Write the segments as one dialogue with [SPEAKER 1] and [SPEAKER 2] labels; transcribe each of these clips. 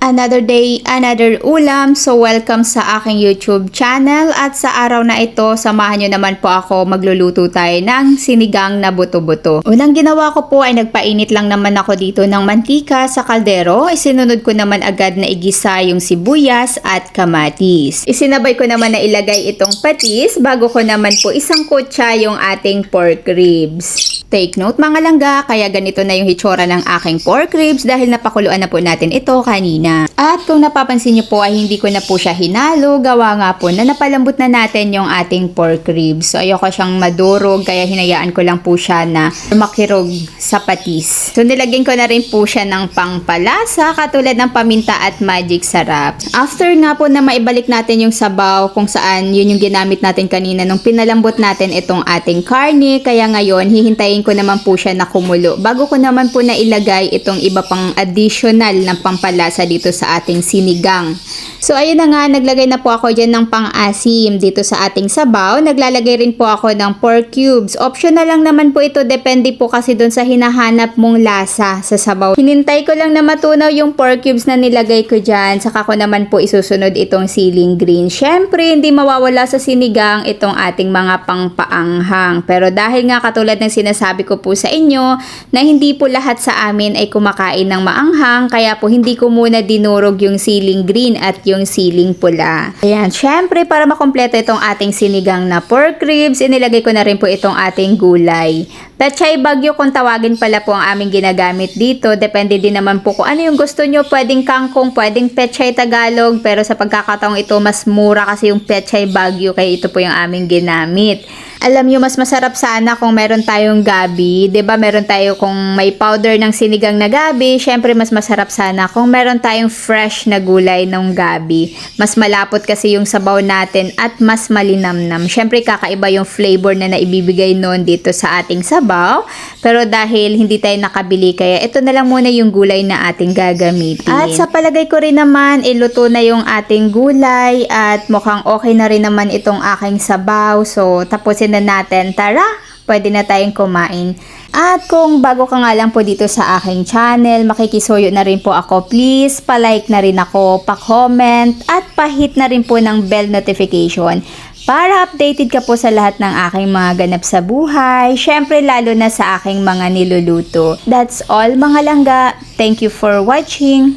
[SPEAKER 1] Another day, another ulam. So welcome sa aking YouTube channel at sa araw na ito, samahan nyo naman po ako magluluto tayo ng sinigang na buto-buto. Unang ginawa ko po ay nagpainit lang naman ako dito ng mantika sa kaldero. Isinunod ko naman agad na igisa yung sibuyas at kamatis. Isinabay ko naman na ilagay itong patis bago ko naman po isang kutsa yung ating pork ribs. Take note mga langga, kaya ganito na yung hitsura ng aking pork ribs dahil napakuluan na po natin ito kanina. At kung napapansin nyo po ay hindi ko na po siya hinalo, gawa nga po na napalambot na natin yung ating pork ribs. So ayoko siyang madurog kaya hinayaan ko lang po siya na makirog sa patis. So nilagyan ko na rin po siya ng pangpalasa katulad ng paminta at magic sarap. After nga po na maibalik natin yung sabaw kung saan yun yung ginamit natin kanina nung pinalambot natin itong ating karne, kaya ngayon hihintayin ko naman po siya na kumulo bago ko naman po na ilagay itong iba pang additional na pampalasa dito sa ating sinigang. So ayun na nga, naglagay na po ako dyan ng pang-asim dito sa ating sabaw. Naglalagay rin po ako ng pork cubes. Optional lang naman po ito, depende po kasi doon sa hinahanap mong lasa sa sabaw. Hinintay ko lang na matunaw yung pork cubes na nilagay ko dyan, saka ko naman po isusunod itong siling green. Syempre hindi mawawala sa sinigang itong ating mga pangpaanghang. Pero dahil nga katulad ng sinasabi ko po sa inyo na hindi po lahat sa amin ay kumakain ng maanghang, kaya po hindi ko muna dinurog yung siling green at yung siling pula. Ayan, syempre para makompleto itong ating sinigang na pork ribs, inilagay ko na rin po itong ating gulay. Pechay bagyo kung tawagin pala po ang aming ginagamit dito. Depende din naman po kung ano yung gusto nyo. Pwedeng kangkong, pwedeng pechay Tagalog. Pero sa pagkakataong ito, mas mura kasi yung pechay bagyo. Kaya ito po yung aming ginamit. Alam nyo, mas masarap sana kung meron tayong gabi. 'Di ba? Meron tayo kung may powder ng sinigang na gabi. Syempre, mas masarap sana kung meron tayong fresh na gulay ng gabi. Mas malapot kasi yung sabaw natin at mas malinamnam. Syempre, kakaiba yung flavor na naibibigay noon dito sa ating sabaw. Pero dahil hindi tayo nakabili, kaya ito na lang muna yung gulay na ating gagamitin. At sa palagay ko rin naman, iluto na yung ating gulay at mukhang okay na rin naman itong aking sabaw. So, tapusin na natin. Tara, pwede na tayong kumain. At kung bago ka nga lang po dito sa aking channel, makikisuyo na rin po ako. Please, palike na rin ako, pa-comment, at pa-hit na rin po ng bell notification para updated ka po sa lahat ng aking mga ganap sa buhay. Syempre, lalo na sa aking mga niluluto. That's all mga langga. Thank you for watching.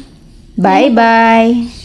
[SPEAKER 1] Bye-bye!